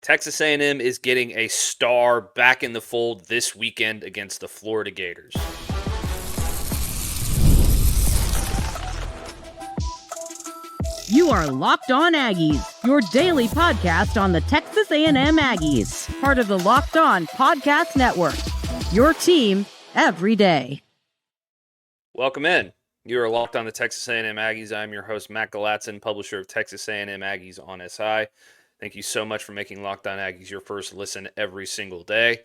Texas A&M is getting a star back in the fold this weekend against the Florida Gators. You are Locked On Aggies, your daily podcast on the Texas A&M Aggies, part of the Locked On Podcast Network, your team every day. Welcome in. You are Locked On the Texas A&M Aggies. I'm your host, Matt Galatzan, publisher of Texas A&M Aggies on SI. Thank you so much for making Locked On Aggies your first listen every single day.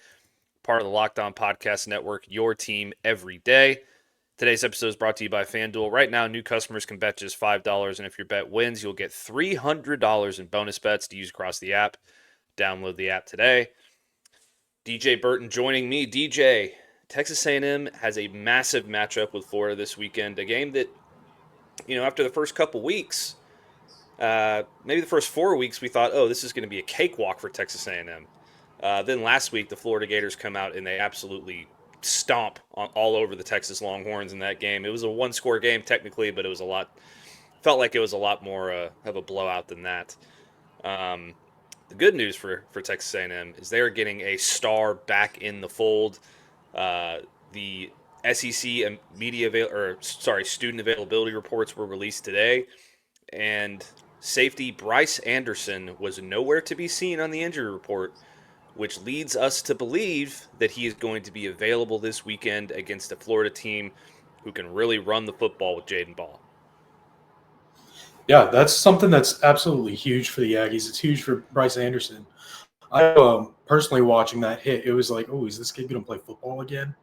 Part of the Locked On Podcast Network, your team every day. Today's episode is brought to you by FanDuel. Right now, new customers can bet just $5, and if your bet wins, you'll get $300 in bonus bets to use across the app. Download the app today. DJ Burton joining me. DJ, Texas A&M has a massive matchup with Florida this weekend, a game that, after the first couple weeks, maybe the first 4 weeks, we thought, this is going to be a cakewalk for Texas A&M. Then last week, the Florida Gators come out and they absolutely stomp all over the Texas Longhorns in that game. It was a one-score game technically, but felt like it was a lot more of a blowout than that. The good news for Texas A&M is they are getting a star back in the fold. The SEC and student availability reports were released today, and safety Bryce Anderson was nowhere to be seen on the injury report, which leads us to believe that he is going to be available this weekend against a Florida team who can really run the football with Jaden Ball. Yeah, that's something that's absolutely huge for the Aggies. It's huge for Bryce Anderson. I personally watching that hit, it was like, is this kid going to play football again?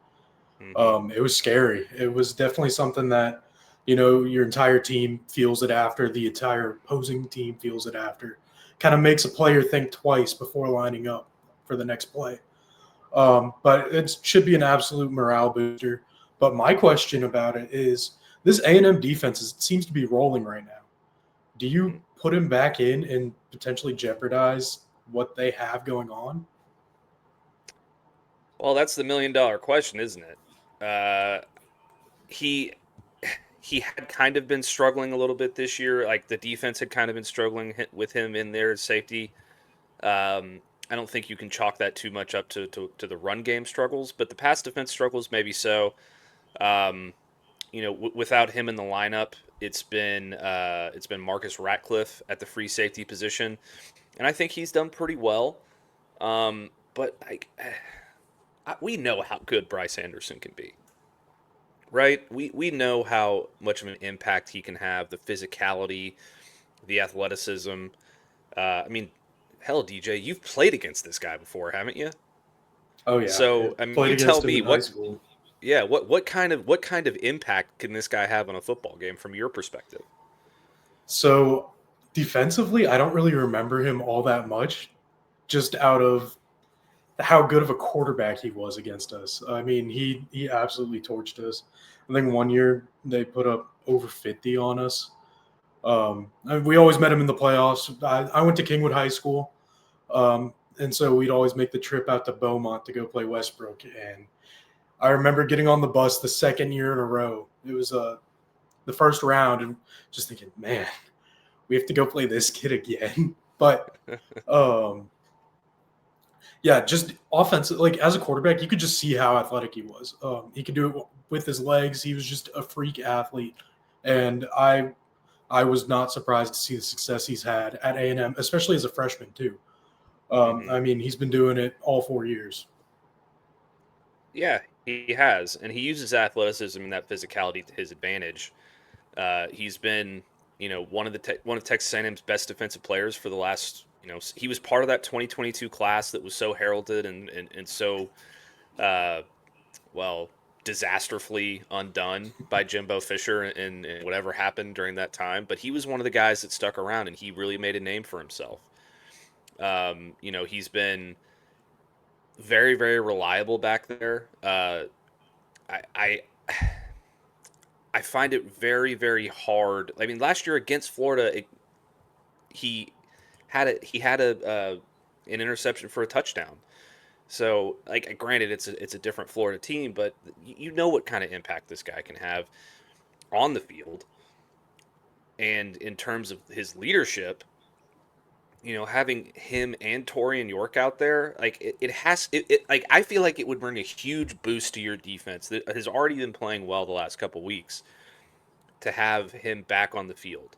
Mm-hmm. It was scary. It was definitely something that, your entire team feels it after, the entire opposing team feels it after. Kind of makes a player think twice before lining up for the next play. But it should be an absolute morale booster. But my question about it is, this A&M defense seems to be rolling right now. Do you put him back in and potentially jeopardize what they have going on? Well, that's the million-dollar question, isn't it? He had kind of been struggling a little bit this year. Like, the defense had kind of been struggling with him in there at safety. I don't think you can chalk that too much up to the run game struggles, but the pass defense struggles maybe so. Without him in the lineup, it's been Marcus Ratcliffe at the free safety position, and I think he's done pretty well. But we know how good Bryce Anderson can be, right? We know how much of an impact he can have, the physicality, the athleticism. Hell, DJ, you've played against this guy before, haven't you? Oh yeah. So you tell me what kind of impact can this guy have on a football game from your perspective? So defensively, I don't really remember him all that much, just out of how good of a quarterback he was against us. I mean, he absolutely torched us. I think one year they put up over 50 on us. We always met him in the playoffs. I went to Kingwood High School, and so we'd always make the trip out to Beaumont to go play Westbrook. And I remember getting on the bus the second year in a row. It was the first round, and just thinking, man, we have to go play this kid again. But yeah, just offense. Like, as a quarterback, you could just see how athletic he was. He could do it with his legs. He was just a freak athlete, and I was not surprised to see the success he's had at A&M, especially as a freshman too. I mean, he's been doing it all 4 years. Yeah, he has, and he uses athleticism and that physicality to his advantage. He's been, one of Texas A&M's best defensive players for the last. He was part of that 2022 class that was so heralded and so, disastrously undone by Jimbo Fisher and whatever happened during that time. But he was one of the guys that stuck around, and he really made a name for himself. He's been very, very reliable back there. I find it very, very hard. I mean, last year against Florida, he had an interception for a touchdown. So, granted, it's a different Florida team, but you know what kind of impact this guy can have on the field. And in terms of his leadership, having him and Torian York out there, like like I feel like it would bring a huge boost to your defense that has already been playing well the last couple weeks to have him back on the field.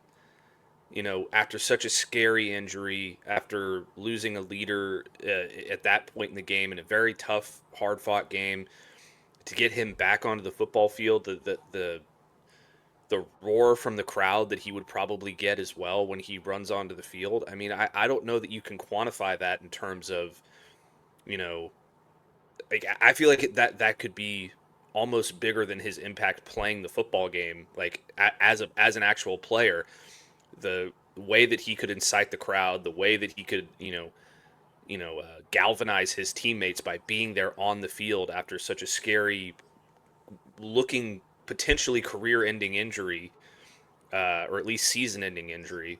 After such a scary injury, after losing a leader at that point in the game in a very tough, hard-fought game, to get him back onto the football field, the roar from the crowd that he would probably get as well when he runs onto the field. I mean, I don't know that you can quantify that in terms of, you know, like I feel like that could be almost bigger than his impact playing the football game, like as an actual player. The way that he could incite the crowd, the way that he could, galvanize his teammates by being there on the field after such a scary looking potentially career-ending injury, or at least season-ending injury,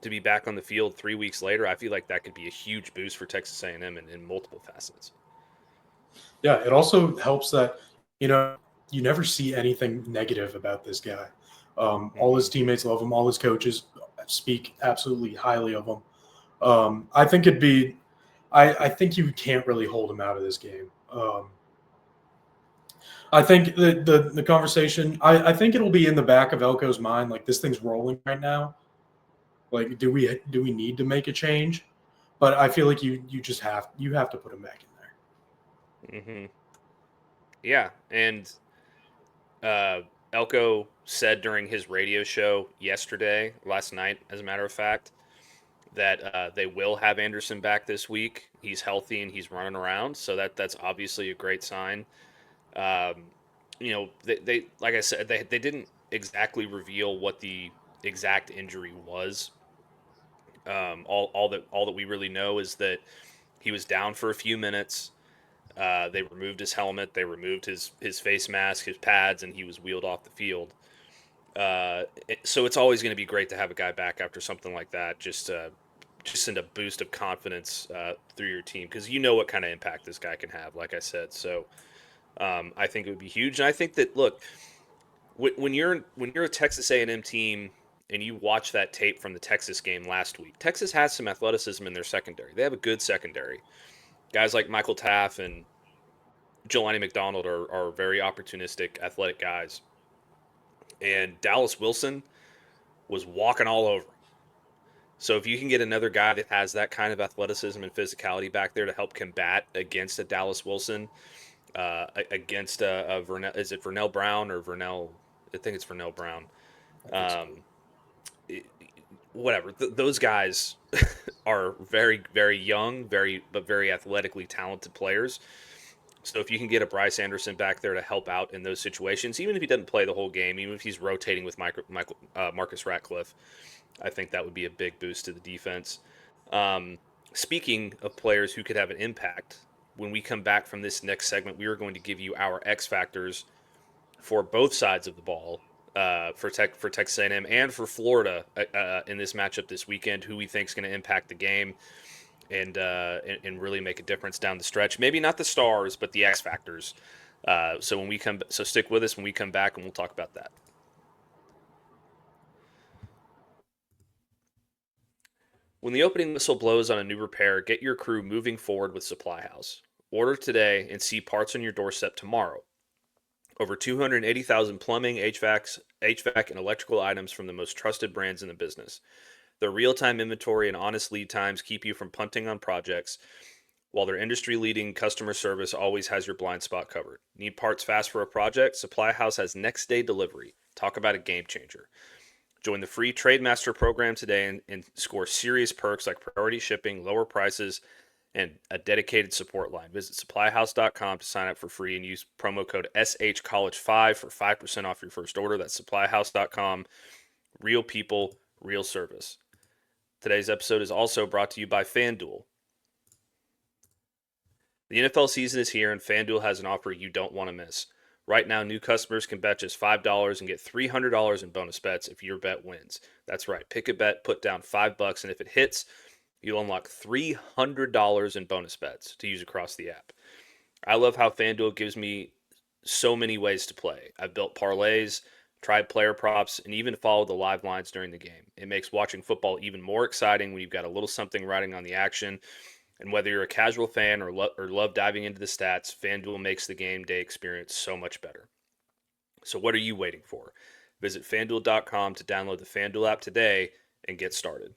to be back on the field 3 weeks later, I feel like that could be a huge boost for Texas A&M in multiple facets. Yeah, it also helps that you never see anything negative about this guy. All his teammates love him. All his coaches speak absolutely highly of him. I think I think you can't really hold him out of this game. I think the conversation. I think it'll be in the back of Elko's mind. Like, this thing's rolling right now. Like, do we need to make a change? But I feel like you have to put him back in there. Mm-hmm. Yeah, and Elko said during his radio show last night, as a matter of fact, that they will have Anderson back this week. He's healthy and he's running around, so that's obviously a great sign. They like I said, they didn't exactly reveal what the exact injury was. All that we really know is that he was down for a few minutes. They removed his helmet, they removed his face mask, his pads, and he was wheeled off the field. So it's always going to be great to have a guy back after something like that. Just send a boost of confidence through your team, because you know what kind of impact this guy can have. Like I said, so I think it would be huge, and I think that look, when you're a Texas A&M team and you watch that tape from the Texas game last week, Texas has some athleticism in their secondary. They have a good secondary. Guys like Michael Taff and Jelani McDonald are very opportunistic, athletic guys. And Dallas Wilson was walking all over him. So if you can get another guy that has that kind of athleticism and physicality back there to help combat against a Dallas Wilson, against a Vernell, is it Vernell Brown or Vernell? I think it's Vernell Brown. Whatever. Those guys are very, very young, but very athletically talented players. So if you can get a Bryce Anderson back there to help out in those situations, even if he doesn't play the whole game, even if he's rotating with Marcus Ratcliffe, I think that would be a big boost to the defense. Speaking of players who could have an impact, when we come back from this next segment, we are going to give you our X factors for both sides of the ball, for Texas A&M and for Florida in this matchup this weekend, who we think is going to impact the game and really make a difference down the stretch. Maybe not the stars, but the X factors. So stick with us when we come back, and we'll talk about that. When the opening whistle blows on a new repair, get your crew moving forward with Supply House. Order today and see parts on your doorstep tomorrow. Over 280,000 plumbing, HVAC, and electrical items from the most trusted brands in the business. Their real-time inventory and honest lead times keep you from punting on projects, while their industry-leading customer service always has your blind spot covered. Need parts fast for a project? Supply House has next-day delivery. Talk about a game changer. Join the free Trademaster program today and score serious perks like priority shipping, lower prices, and a dedicated support line. Visit supplyhouse.com to sign up for free and use promo code SHCollege5 for 5% off your first order. That's supplyhouse.com. Real people, real service. Today's episode is also brought to you by FanDuel. The NFL season is here, and FanDuel has an offer you don't want to miss. Right now, new customers can bet just $5 and get $300 in bonus bets if your bet wins. That's right. Pick a bet, put down $5, and if it hits, you'll unlock $300 in bonus bets to use across the app. I love how FanDuel gives me so many ways to play. I've built parlays, try player props, and even follow the live lines during the game. It makes watching football even more exciting when you've got a little something riding on the action. And whether you're a casual fan or love diving into the stats, FanDuel makes the game day experience so much better. So what are you waiting for? Visit FanDuel.com to download the FanDuel app today and get started.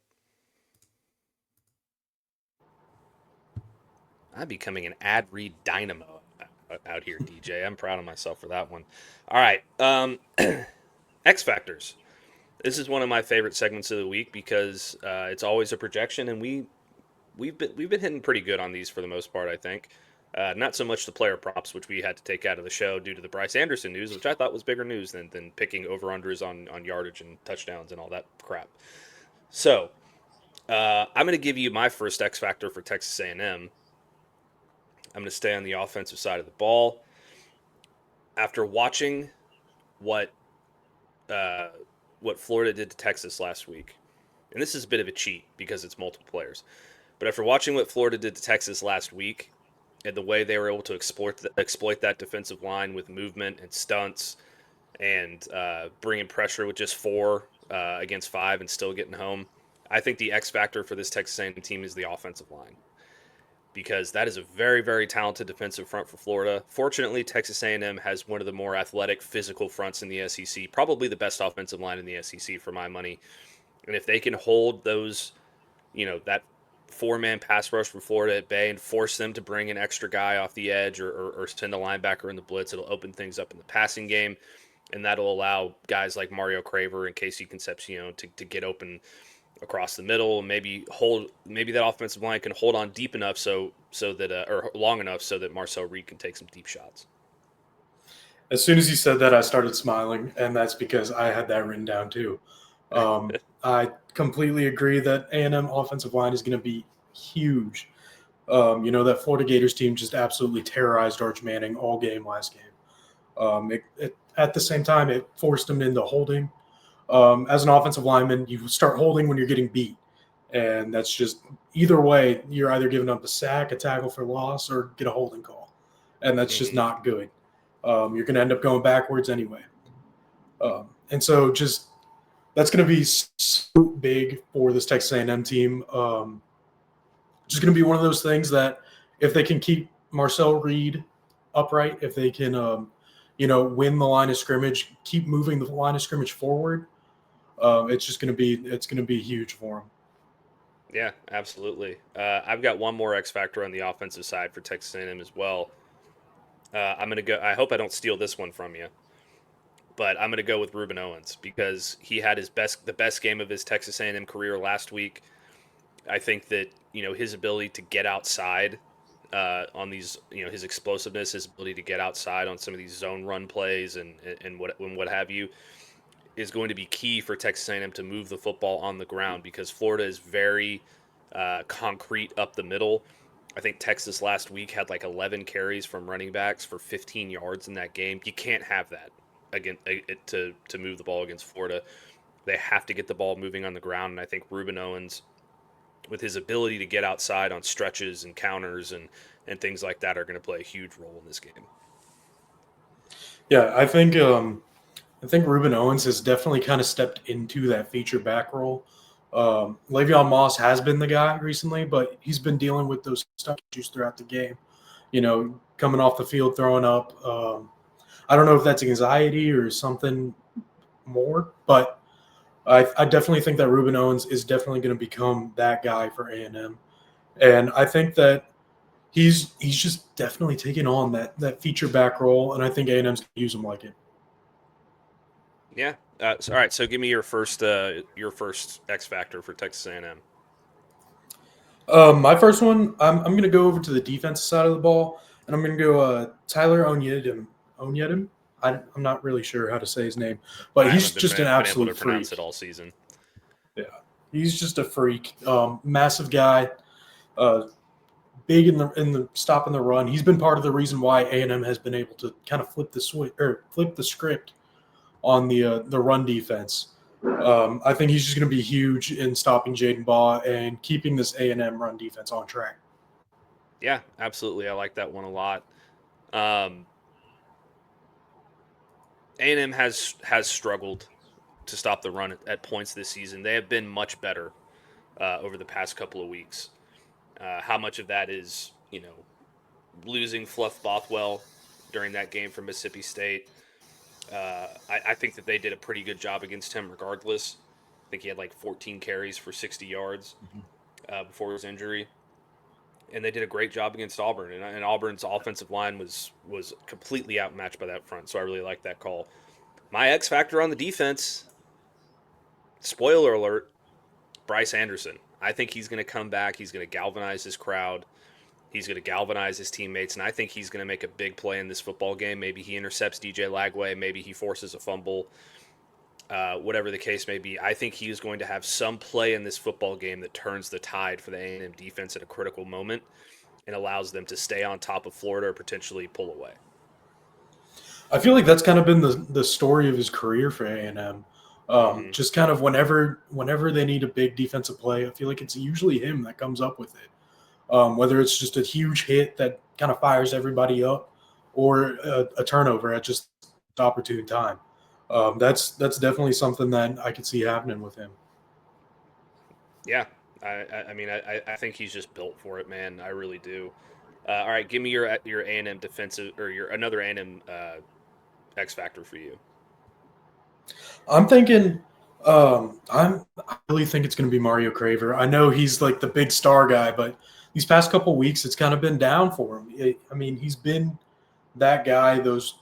I'm becoming an ad read dynamo out here, DJ. I'm proud of myself for that one. All right. X Factors. This is one of my favorite segments of the week because it's always a projection, and we've been hitting pretty good on these for the most part, I think. Not so much the player props, which we had to take out of the show due to the Bryce Anderson news, which I thought was bigger news than picking over-unders on yardage and touchdowns and all that crap. So I'm going to give you my first X Factor for Texas A&M. I'm going to stay on the offensive side of the ball. After watching what Florida did to Texas last week, and this is a bit of a cheat because it's multiple players, but after watching what Florida did to Texas last week and the way they were able to exploit that defensive line with movement and stunts and bringing pressure with just 4 against 5 and still getting home, I think the X factor for this Texas A&M team is the offensive line, because that is a very, very talented defensive front for Florida. Fortunately, Texas A&M has one of the more athletic, physical fronts in the SEC, probably the best offensive line in the SEC for my money. And if they can hold those, that 4-man pass rush from Florida at bay and force them to bring an extra guy off the edge or send a linebacker in the blitz, it'll open things up in the passing game, and that'll allow guys like Mario Craver and Casey Concepcion to get open across the middle, and maybe that offensive line can hold on deep enough so that or long enough so that Marcel Reed can take some deep shots. As soon as you said that, I started smiling, and that's because I had that written down too. I completely agree that A&M offensive line is going to be huge. That Florida Gators team just absolutely terrorized Arch Manning all game last game. At the same time, it forced him into holding. As an offensive lineman, you start holding when you're getting beat. And that's just either way, you're either giving up a sack, a tackle for loss, or get a holding call. And that's just not good. You're going to end up going backwards anyway. And so just that's going to be so big for this Texas A&M team. Just going to be one of those things that if they can keep Marcel Reed upright, if they can, win the line of scrimmage, keep moving the line of scrimmage forward, it's going to be huge for them. Yeah, absolutely. I've got one more X factor on the offensive side for Texas A&M as well. I'm going to go. I hope I don't steal this one from you, but I'm going to go with Reuben Owens because he had the best game of his Texas A&M career last week. I think that his ability to get outside on these, his explosiveness, his ability to get outside on some of these zone run plays and what have you, is going to be key for Texas A&M to move the football on the ground because Florida is very concrete up the middle. I think Texas last week had like 11 carries from running backs for 15 yards in that game. You can't have that again to move the ball against Florida. They have to get the ball moving on the ground, and I think Reuben Owens, with his ability to get outside on stretches and counters and things like that, are going to play a huge role in this game. Yeah, I think Reuben Owens has definitely kind of stepped into that feature back role. Le'Veon Moss has been the guy recently, but he's been dealing with those stuck issues throughout the game. Coming off the field, throwing up. I don't know if that's anxiety or something more, but I definitely think that Reuben Owens is definitely going to become that guy for A&M. And I think that he's just definitely taking on that feature back role, and I think A&M's going to use him like it. Yeah. All right. So give me your first X factor for Texas A&M. My first one, I'm going to go over to the defensive side of the ball, and I'm going to go Tyler Onyedem. I'm not really sure how to say his name, but he's just an absolute freak. Pronounce it all season. Yeah, he's just a freak. Massive guy, big in the stopping the run. He's been part of the reason why A&M has been able to kind of flip the script on the run defense. I think he's just going to be huge in stopping Jaden Baugh and keeping this A&M run defense on track. Yeah, absolutely. I like that one a lot. A&M has struggled to stop the run at points this season. They have been much better over the past couple of weeks. How much of that is, losing Fluff Bothwell during that game for Mississippi State? I think that they did a pretty good job against him regardless. I think he had like 14 carries for 60 yards before his injury. And they did a great job against Auburn. And Auburn's offensive line was completely outmatched by that front. So I really like that call. My X factor on the defense, spoiler alert, Bryce Anderson. I think he's going to come back. He's going to galvanize his crowd. He's going to galvanize his teammates, and I think he's going to make a big play in this football game. Maybe he intercepts DJ Lagway. Maybe he forces a fumble. Whatever the case may be, I think he is going to have some play in this football game that turns the tide for the A&M defense at a critical moment and allows them to stay on top of Florida or potentially pull away. I feel like that's kind of been the story of his career for A&M. Just kind of whenever they need a big defensive play, I feel like it's usually him that comes up with it. Whether it's just a huge hit that kind of fires everybody up or a turnover at just the opportune time. That's definitely something that I could see happening with him. Yeah, I mean, I think he's just built for it, man. I really do. All right, give me your A&M defensive or your another A&M X factor for you. I'm thinking, I really think it's going to be Mario Craver. I know he's like the big star guy, but these past couple weeks, it's kind of been down for him. I mean, he's been that guy those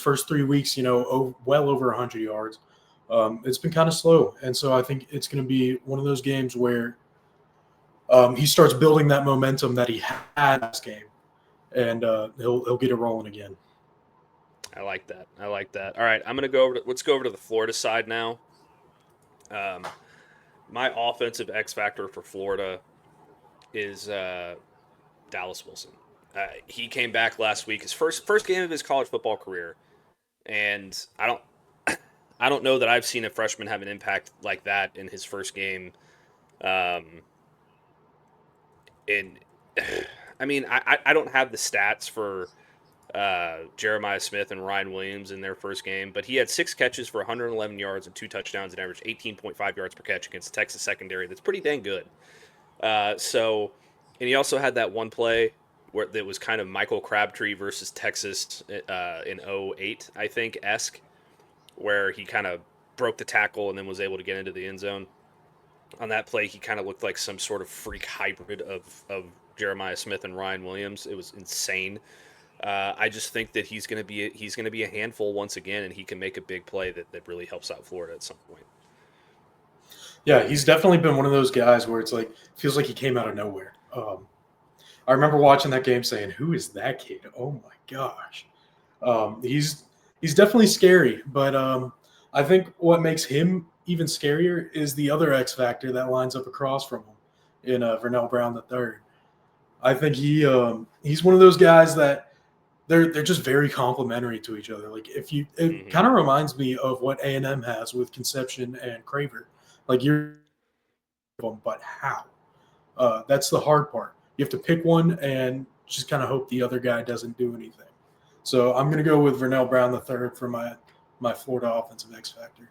first 3 weeks, well over 100 yards. It's been kind of slow, and so I think it's going to be one of those games where he starts building that momentum that he had last game, and he'll get it rolling again. I like that. All right, let's go over to the Florida side now. My offensive X factor for Florida is Dallas Wilson. He came back last week, his first game of his college football career, and I don't know that I've seen a freshman have an impact like that in his first game. I mean, I don't have the stats for Jeremiah Smith and Ryan Williams in their first game, but he had 6 catches for 111 yards and 2 touchdowns and averaged 18.5 yards per catch against the Texas secondary. That's pretty dang good. And he also had that one play where that was kind of Michael Crabtree versus Texas in 2008, I think, esque, where he kind of broke the tackle and then was able to get into the end zone. On that play, he kind of looked like some sort of freak hybrid of Jeremiah Smith and Ryan Williams. It was insane. I just think that he's going to be a handful once again, and he can make a big play that really helps out Florida at some point. Yeah, he's definitely been one of those guys where it's like feels like he came out of nowhere. I remember watching that game saying, "Who is that kid? Oh my gosh!" He's definitely scary, but I think what makes him even scarier is the other X factor that lines up across from him in Vernell Brown III. I think he's one of those guys that they're just very complementary to each other. Like it kind of reminds me of what A&M has with Conception and Craver. Like but how? That's the hard part. You have to pick one and just kind of hope the other guy doesn't do anything. So I'm going to go with Vernell Brown III for my Florida offensive X factor.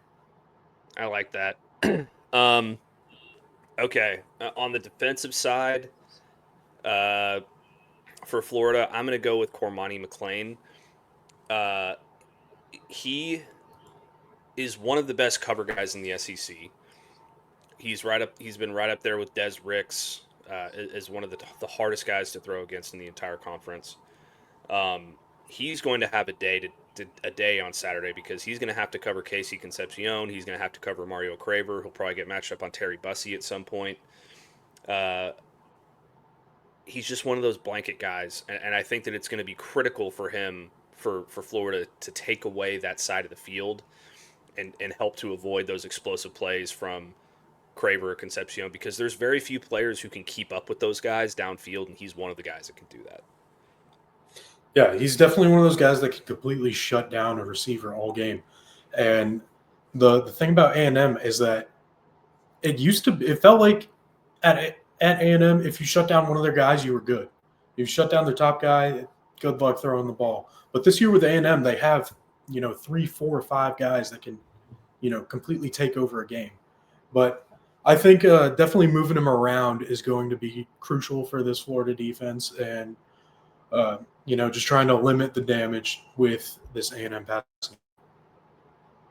I like that. Okay, on the defensive side, for Florida, I'm going to go with Cormani McClain. He is one of the best cover guys in the SEC. He's been right up there with Des Ricks as one of the hardest guys to throw against in the entire conference. He's going to have a day on Saturday because he's going to have to cover Casey Concepcion. He's going to have to cover Mario Craver. He'll probably get matched up on Terry Bussey at some point. He's just one of those blanket guys, and I think that it's going to be critical for him for Florida to take away that side of the field and help to avoid those explosive plays from Craver or Concepcion, because there's very few players who can keep up with those guys downfield, and he's one of the guys that can do that. Yeah, he's definitely one of those guys that can completely shut down a receiver all game. And the thing about A&M is that it felt like at A&M, if you shut down one of their guys, you were good. If you shut down their top guy, good luck throwing the ball. But this year with A&M, they have 3, 4, or 5 guys that can, completely take over a game. But I think definitely moving him around is going to be crucial for this Florida defense, and just trying to limit the damage with this A&M passing.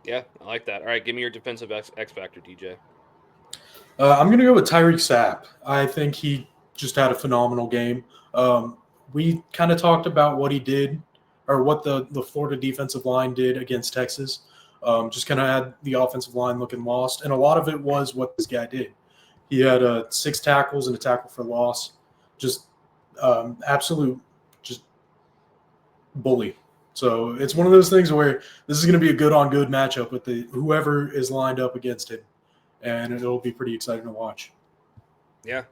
Yeah, I like that. All right, give me your defensive X factor, DJ. I'm going to go with Tyreek Sapp. I think he just had a phenomenal game. We kind of talked about what he did, or what the Florida defensive line did against Texas. Just kind of had the offensive line looking lost. And a lot of it was what this guy did. He had 6 tackles and a tackle for loss. Just absolute just bully. So it's one of those things where this is going to be a good-on-good matchup with whoever is lined up against him. And it'll be pretty exciting to watch. Yeah,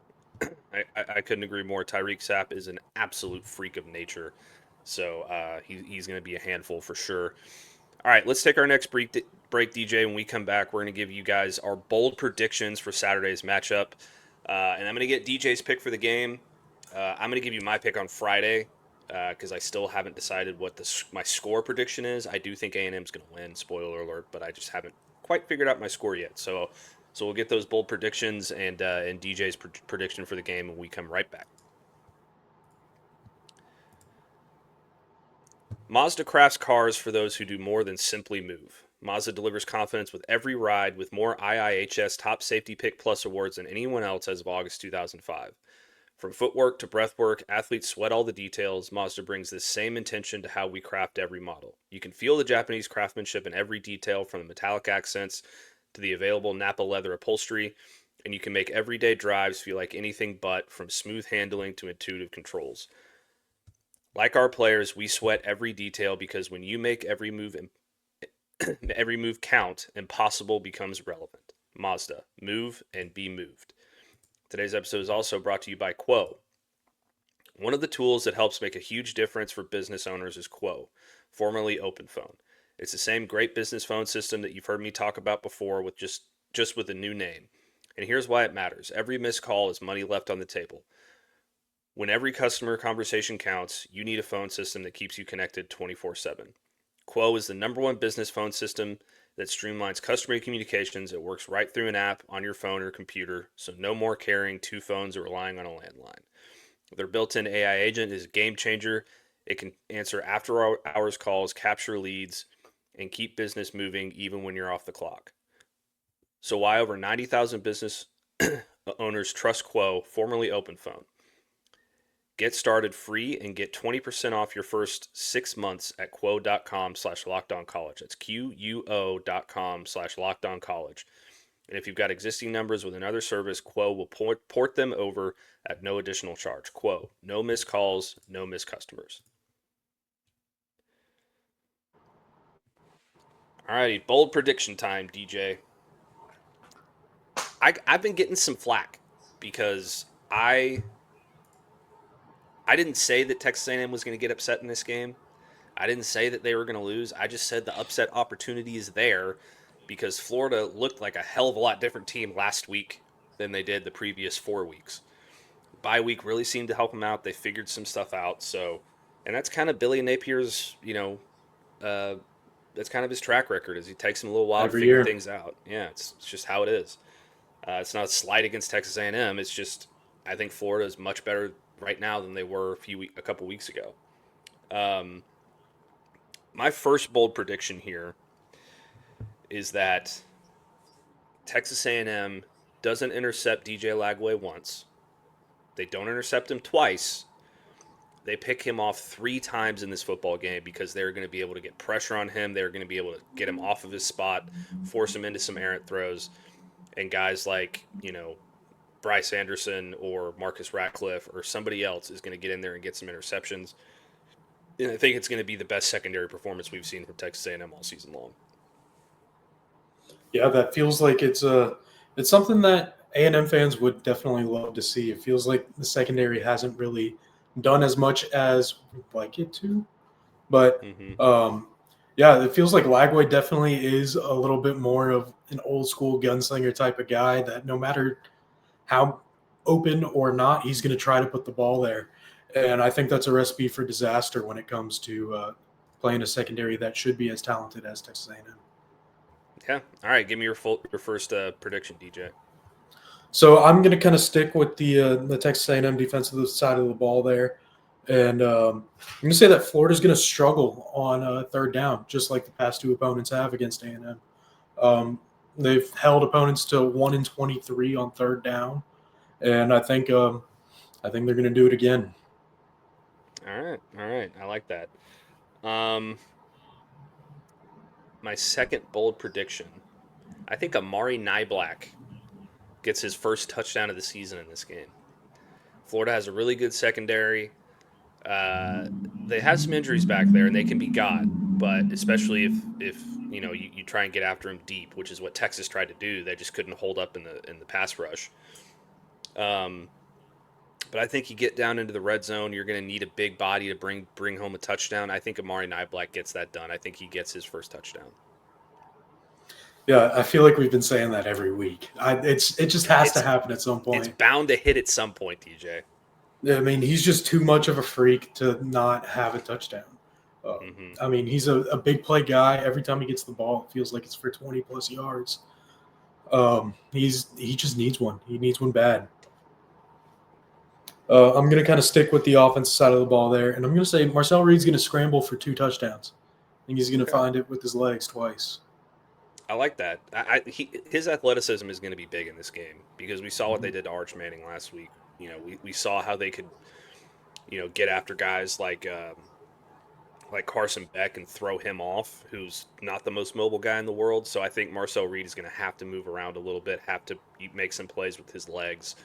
I couldn't agree more. Tyreek Sapp is an absolute freak of nature. So he's going to be a handful for sure. All right, let's take our next break, DJ. When we come back, we're going to give you guys our bold predictions for Saturday's matchup. And I'm going to get DJ's pick for the game. I'm going to give you my pick on Friday because I still haven't decided what my score prediction is. I do think A&M's going to win, spoiler alert, but I just haven't quite figured out my score yet. So we'll get those bold predictions and DJ's prediction for the game when we come right back. Mazda crafts cars for those who do more than simply move. Mazda delivers confidence with every ride with more IIHS Top Safety Pick Plus awards than anyone else as of August 2005. From footwork to breathwork, athletes sweat all the details. Mazda brings this same intention to how we craft every model. You can feel the Japanese craftsmanship in every detail, from the metallic accents to the available Nappa leather upholstery, and you can make everyday drives feel like anything but, from smooth handling to intuitive controls. Like our players, we sweat every detail because when you make every move count, impossible becomes relevant. Mazda, move and be moved. Today's episode is also brought to you by Quo. One of the tools that helps make a huge difference for business owners is Quo, formerly OpenPhone. It's the same great business phone system that you've heard me talk about before, with just with a new name. And here's why it matters. Every missed call is money left on the table. When every customer conversation counts, you need a phone system that keeps you connected 24/7. Quo is the #1 business phone system that streamlines customer communications. It works right through an app on your phone or computer, so no more carrying 2 phones or relying on a landline. Their built-in AI agent is a game changer. It can answer after-hours calls, capture leads, and keep business moving even when you're off the clock. So why over 90,000 business owners trust Quo, formerly OpenPhone. Get started free and get 20% off your first 6 months at quo.com/lockedoncollege. That's QUO.com/lockedoncollege. And if you've got existing numbers with another service, Quo will port them over at no additional charge. Quo, no missed calls, no missed customers. All righty, bold prediction time, DJ. I've been getting some flack because I didn't say that Texas A&M was going to get upset in this game. I didn't say that they were going to lose. I just said the upset opportunity is there because Florida looked like a hell of a lot different team last week than they did the previous 4 weeks. Bye week really seemed to help them out. They figured some stuff out. And that's kind of Billy Napier's, that's kind of his track record, is he takes him a little while to figure things out. Yeah, it's just how it is. It's not a slight against Texas A&M. It's just, I think Florida is much better right now than they were a couple weeks ago. My first bold prediction here is that Texas A&M doesn't intercept DJ Lagway once. They don't intercept him twice. They pick him off 3 times in this football game because they're going to be able to get pressure on him. They're going to be able to get him off of his spot, force him into some errant throws. And guys like, Bryce Anderson or Marcus Ratcliffe or somebody else is going to get in there and get some interceptions. And I think it's going to be the best secondary performance we've seen from Texas A&M all season long. Yeah, that feels like it's something that A&M fans would definitely love to see. It feels like the secondary hasn't really done as much as we'd like it to. But, yeah, it feels like Lagway definitely is a little bit more of an old-school gunslinger type of guy that no matter how open or not, he's going to try to put the ball there. And I think that's a recipe for disaster when it comes to playing a secondary that should be as talented as Texas A&M. Yeah. All right. Give me your first prediction, DJ. So I'm going to kind of stick with the Texas A&M defensive side of the ball there. And I'm going to say that Florida's going to struggle on third down, just like the past two opponents have against A&M. They've held opponents to 1-23 on third down, and I think they're going to do it again. All right. I like that. My second bold prediction. I think Amari Niblack gets his first touchdown of the season in this game. Florida has a really good secondary. They have some injuries back there, and they can be got. But especially if you try and get after him deep, which is what Texas tried to do, they just couldn't hold up in the pass rush. But I think you get down into the red zone, you're going to need a big body to bring home a touchdown. I think Amari Niblack gets that done. I think he gets his first touchdown. Yeah, I feel like we've been saying that every week. It just has to happen at some point. It's bound to hit at some point, DJ. I mean, he's just too much of a freak to not have a touchdown. I mean, he's a big play guy. Every time he gets the ball, it feels like it's for 20-plus yards. He just needs one. He needs one bad. I'm going to kind of stick with the offensive side of the ball there, and I'm going to say Marcel Reed's going to scramble for 2 touchdowns. I think he's going to find it with his legs twice. I like that. His athleticism is going to be big in this game because we saw what they did to Arch Manning last week. We saw how they could, get after guys like Carson Beck and throw him off, who's not the most mobile guy in the world. So I think Marcel Reed is going to have to move around a little bit, have to make some plays with his legs.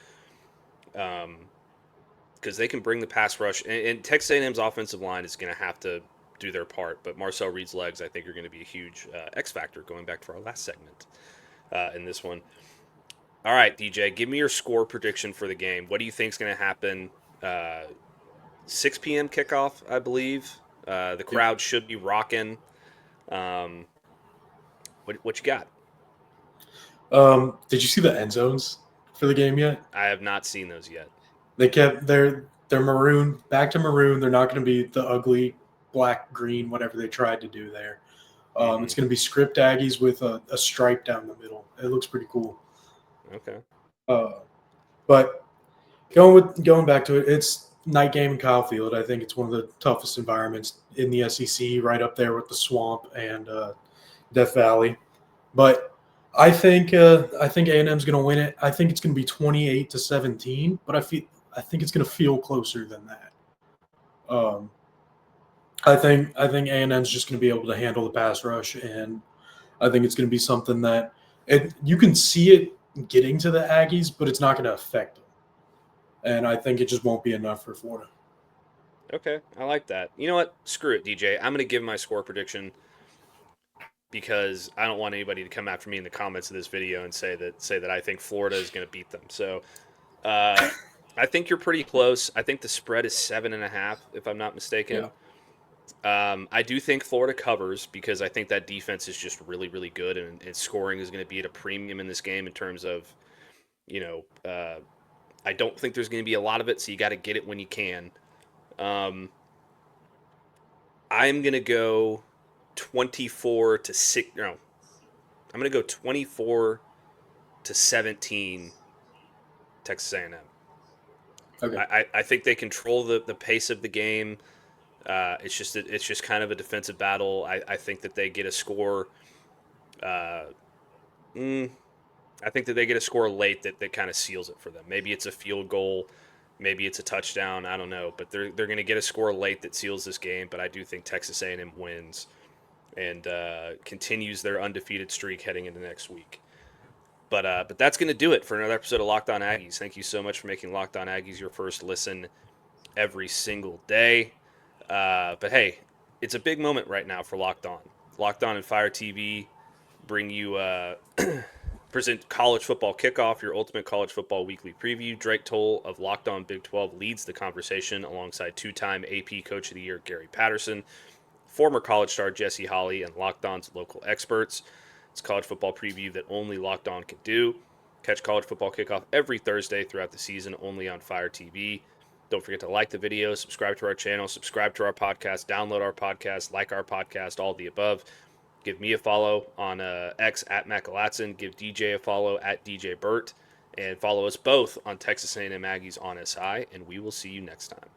Because they can bring the pass rush, and Texas A&M's offensive line is going to have to do their part. But Marcel Reed's legs, I think, are going to be a huge X factor. Going back to our last segment in this one. All right, DJ, give me your score prediction for the game. What do you think is going to happen? 6 p.m. kickoff, I believe. The crowd should be rocking. What you got? Did you see the end zones for the game yet? I have not seen those yet. They kept they're maroon, back to maroon. They're not going to be the ugly black, green, whatever they tried to do there. It's going to be script Aggies with a stripe down the middle. It looks pretty cool. Okay. But going back to it, it's night game in Kyle Field. I think it's one of the toughest environments in the SEC, right up there with the Swamp and Death Valley. But I think A&M's going to win it. I think it's going to be 28-17, but I think it's going to feel closer than that. I think A&M's just going to be able to handle the pass rush, and I think it's going to be something that you can see it getting to the Aggies, but it's not going to affect them. And I think it just won't be enough for Florida. Okay, I like that. You know what? Screw it, DJ. I'm going to give my score prediction because I don't want anybody to come after me in the comments of this video and say that I think Florida is going to beat them. So I think you're pretty close. I think the spread is 7.5, if I'm not mistaken. Yeah. I do think Florida covers because I think that defense is just really, really good, and scoring is going to be at a premium in this game in terms of, I don't think there's going to be a lot of it, so you got to get it when you can. I'm going to go 24-6. No, I'm going to go 24-17. Texas A&M. Okay. I think they control the pace of the game. It's just kind of a defensive battle. I think that they get a score. I think that they get a score late that kind of seals it for them. Maybe it's a field goal, maybe it's a touchdown. I don't know, but they're going to get a score late that seals this game. But I do think Texas A&M wins and continues their undefeated streak heading into next week. But that's going to do it for another episode of Locked On Aggies. Thank you so much for making Locked On Aggies your first listen every single day. But hey, it's a big moment right now for Locked On. Locked On and Fire TV bring you present College Football Kickoff, your ultimate college football weekly preview. Drake Toll of Locked On Big 12 leads the conversation alongside two-time AP Coach of the Year Gary Patterson, former college star Jesse Holley, and Locked On's local experts. It's college football preview that only Locked On can do. Catch College Football Kickoff every Thursday throughout the season only on Fire TV. Don't forget to like the video, subscribe to our channel, subscribe to our podcast, download our podcast, like our podcast, all the above. Give me a follow on X at Matt Galatzan. Give DJ a follow at DJ Burt. And follow us both on Texas A&M Aggies on SI. And we will see you next time.